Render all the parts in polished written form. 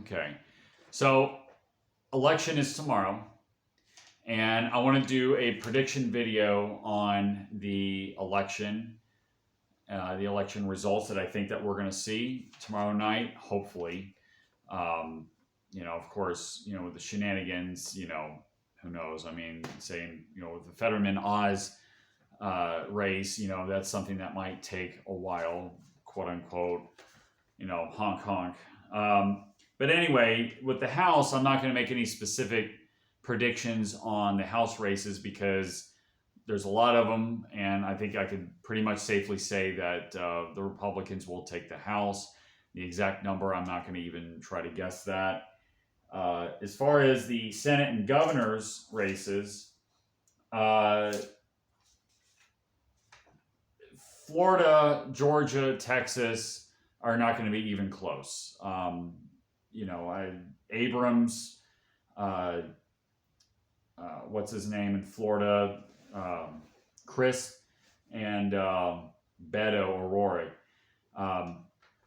Okay. So election is tomorrow, and I want to do a prediction video on the election results that I think that we're going to see tomorrow night. Hopefully, um, of course, with the shenanigans, who knows? I mean, saying, with the Fetterman Oz race, that's something that might take a while, quote unquote, honk honk. But anyway, with the House, I'm not going to make any specific predictions on the House races because there's a lot of them, and I think I could pretty much safely say that the Republicans will take the House. The exact number, I'm not going to even try to guess that. As far as the Senate and governors races, uh, Florida, Georgia, Texas are not going to be even close. Abrams, uh, what's his name in Florida, Chris, and Beto O'Rourke.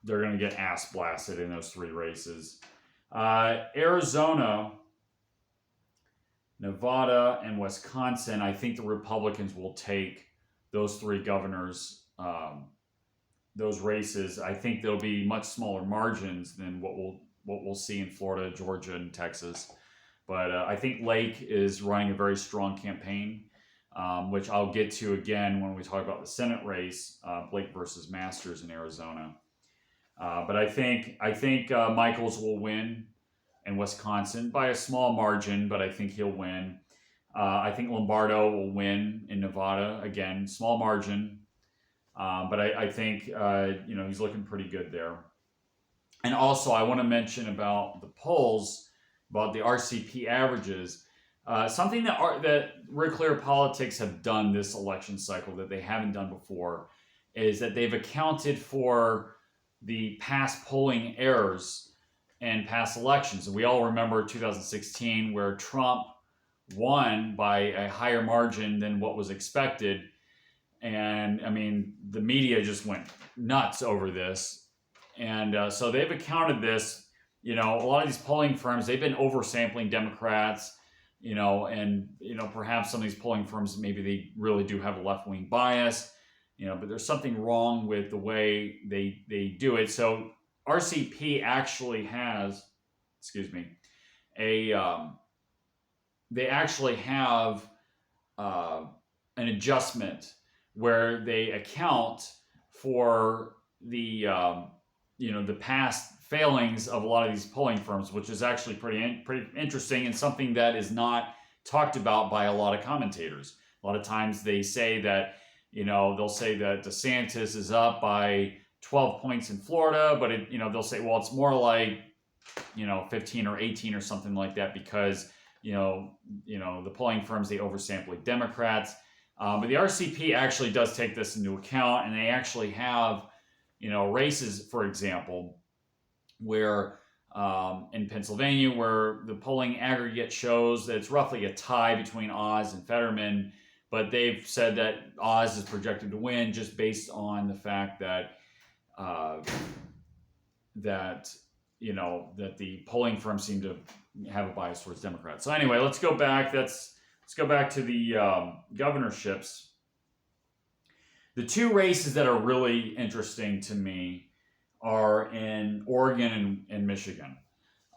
They're going to get ass blasted in those three races. Arizona, Nevada, and Wisconsin, I think the Republicans will take those three governors, those races. I think there'll be much smaller margins than what we'll see in Florida, Georgia, and Texas. But I think Lake is running a very strong campaign, which I'll get to again when we talk about the Senate race, Blake versus Masters in Arizona. But I think Michaels will win in Wisconsin by a small margin, but I think he'll win. I think Lombardo will win in Nevada again, small margin, but I think he's looking pretty good there. And also, I want to mention about the polls, about the RCP averages. Something that Real Clear Politics have done this election cycle that they haven't done before is that they've accounted for the past polling errors in past elections. And we all remember 2016 where Trump won by a higher margin than what was expected. And I mean, the media just went nuts over this. And so they've accounted this. A lot of these polling firms, they've been oversampling Democrats, and perhaps some of these polling firms, maybe they really do have a left-wing bias, but there's something wrong with the way they do it. So RCP actually has, a they actually have an adjustment where they account for the past failings of a lot of these polling firms, which is actually pretty interesting and something that is not talked about by a lot of commentators. A lot of times they say that they'll say that DeSantis is up by 12 points in Florida, but they'll say, well, it's more like 15 or 18 or something like that because the polling firms, they oversample Democrats. But the RCP actually does take this into account, and they actually have races, for example, where in Pennsylvania, where the polling aggregate shows that it's roughly a tie between Oz and Fetterman, but they've said that Oz is projected to win just based on the fact that that the polling firms seem to have a bias towards Democrats. So anyway, let's go back. Let's go back to the governorships. The two races that are really interesting to me are in Oregon and Michigan.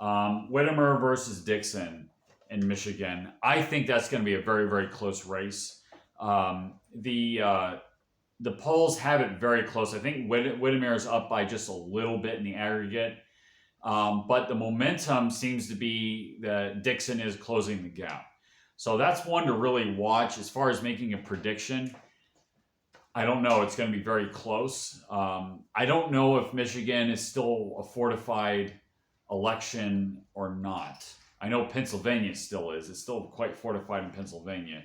Whitmer versus Dixon in Michigan. I think that's going to be a very, very close race. The polls have it very close. I think Whitmer is up by just a little bit in the aggregate. But the momentum seems to be that Dixon is closing the gap. So that's one to really watch. As far as making a prediction, I don't know. It's going to be very close. I don't know if Michigan is still a fortified election or not. I know Pennsylvania still is. It's still quite fortified in Pennsylvania.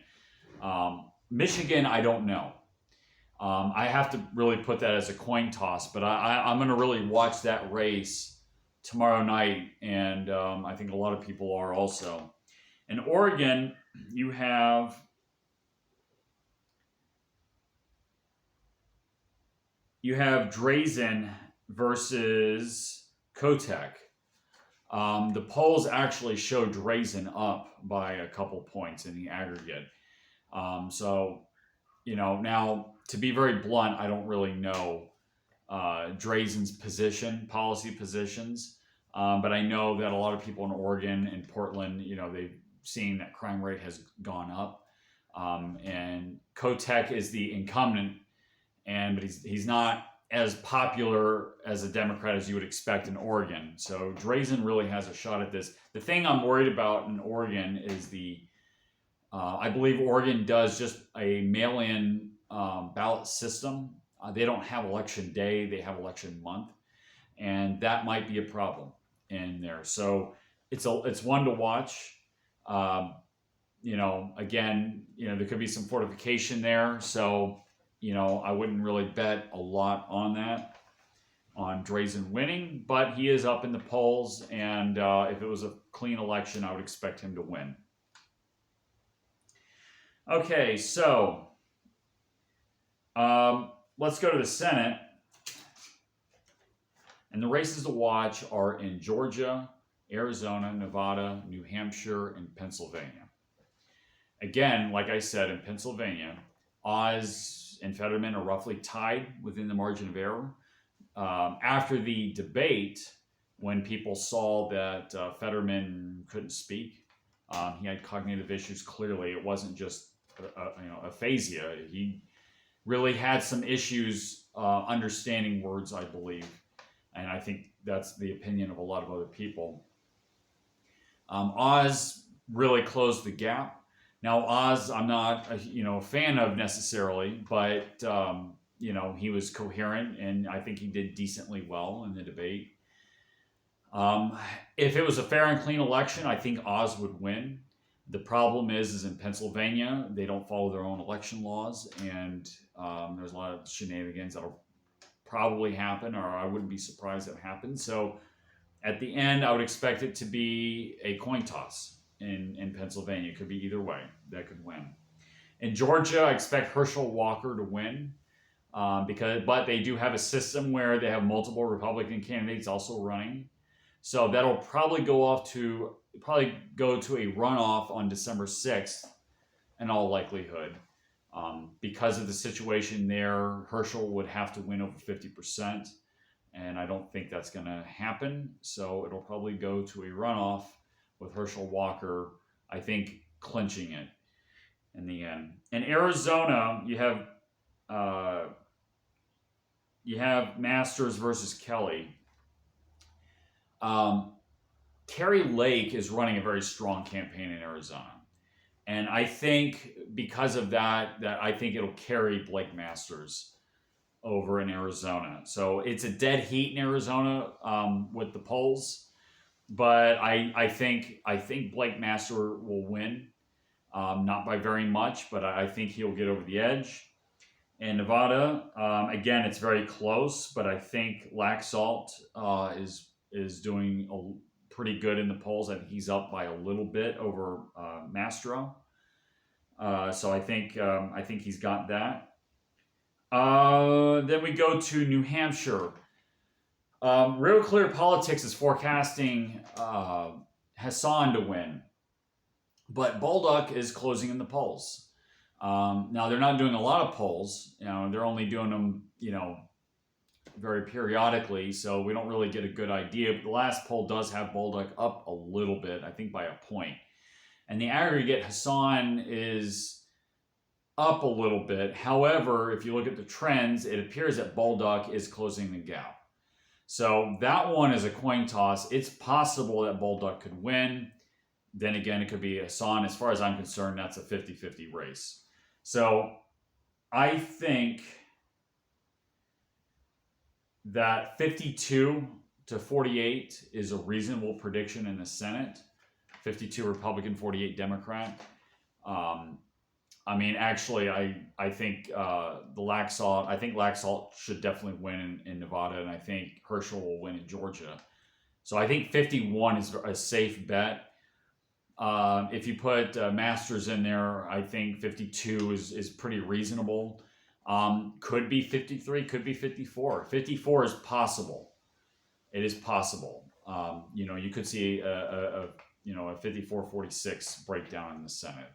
Michigan, I don't know. I have to really put that as a coin toss, but I'm going to really watch that race tomorrow night, and I think a lot of people are also. In Oregon, you have Drazen versus Kotek. The polls actually show Drazen up by a couple points in the aggregate. So, now to be very blunt, I don't really know Drazen's policy positions, but I know that a lot of people in Oregon and Portland, they've seen that crime rate has gone up, and Kotek is the incumbent, but he's not as popular as a Democrat as you would expect in Oregon. So Drazen really has a shot at this. The thing I'm worried about in Oregon is I believe Oregon does just a mail-in ballot system. They don't have election day; they have election month, and that might be a problem in there. So it's one to watch. Again, there could be some fortification there. So, I wouldn't really bet a lot on that, on Drazen winning, but he is up in the polls. And if it was a clean election, I would expect him to win. Okay, so let's go to the Senate. And the races to watch are in Georgia, Arizona, Nevada, New Hampshire, and Pennsylvania. Again, like I said, in Pennsylvania, Oz and Fetterman are roughly tied within the margin of error. After the debate, when people saw that Fetterman couldn't speak, he had cognitive issues. Clearly, it wasn't just aphasia. He really had some issues understanding words, I believe, and I think that's the opinion of a lot of other people. Oz really closed the gap. Now, Oz, I'm not a fan of necessarily, but he was coherent, and I think he did decently well in the debate. If it was a fair and clean election, I think Oz would win. The problem is in Pennsylvania, they don't follow their own election laws, and there's a lot of shenanigans that'll probably happen, or I wouldn't be surprised if it happened. So at the end, I would expect it to be a coin toss in Pennsylvania. It could be either way. That could win. In Georgia, I expect Herschel Walker to win, but they do have a system where they have multiple Republican candidates also running. So that'll probably go to a runoff on December 6th in all likelihood. Because of the situation there, Herschel would have to win over 50%, and I don't think that's going to happen. So it'll probably go to a runoff with Herschel Walker, I think, clinching it in the end. In Arizona, you have Masters versus Kelly. Terry Lake is running a very strong campaign in Arizona. And I think because of that I think it'll carry Blake Masters over in Arizona. So it's a dead heat in Arizona with the polls. But I think Blake Masters will win. Not by very much, but I think he'll get over the edge. In Nevada, again, it's very close, but I think Laxalt is doing pretty good in the polls. I think he's up by a little bit over Mastro. So I think he's got that. Then we go to New Hampshire. Real Clear Politics is forecasting Hassan to win, but Bolduc is closing in the polls. Now they're not doing a lot of polls. They're only doing them, very periodically, so we don't really get a good idea. But the last poll does have Bolduc up a little bit, I think by a point. And the aggregate, Hassan is up a little bit. However, if you look at the trends, it appears that Bolduc is closing the gap. So that one is a coin toss. It's possible that Bolduc could win. Then again, it could be Hassan. As far as I'm concerned, that's a 50-50 race. So I think that 52 to 48 is a reasonable prediction in the Senate. 52 Republican, 48 Democrat. Actually, I think Laxalt should definitely win in Nevada, and I think Herschel will win in Georgia. So I think 51 is a safe bet. If you put Masters in there, I think 52 is pretty reasonable. Could be 53, could be 54. 54 is possible. It is possible. You know, you could see a you know, a 54-46 breakdown in the Senate.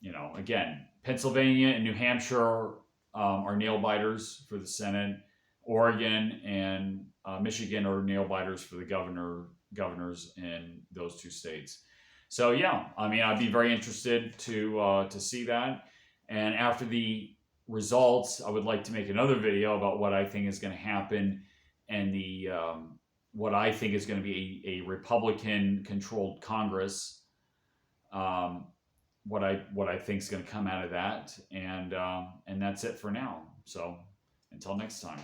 You know, again, Pennsylvania and New Hampshire are nail biters for the Senate. Oregon and Michigan are nail biters for the governors in those two states. So yeah, I mean, I'd be very interested to see that. And after the results, I would like to make another video about what I think is going to happen and the what I think is going to be a Republican-controlled Congress. Um, what I think is going to come out of that, and that's it for now. So until next time.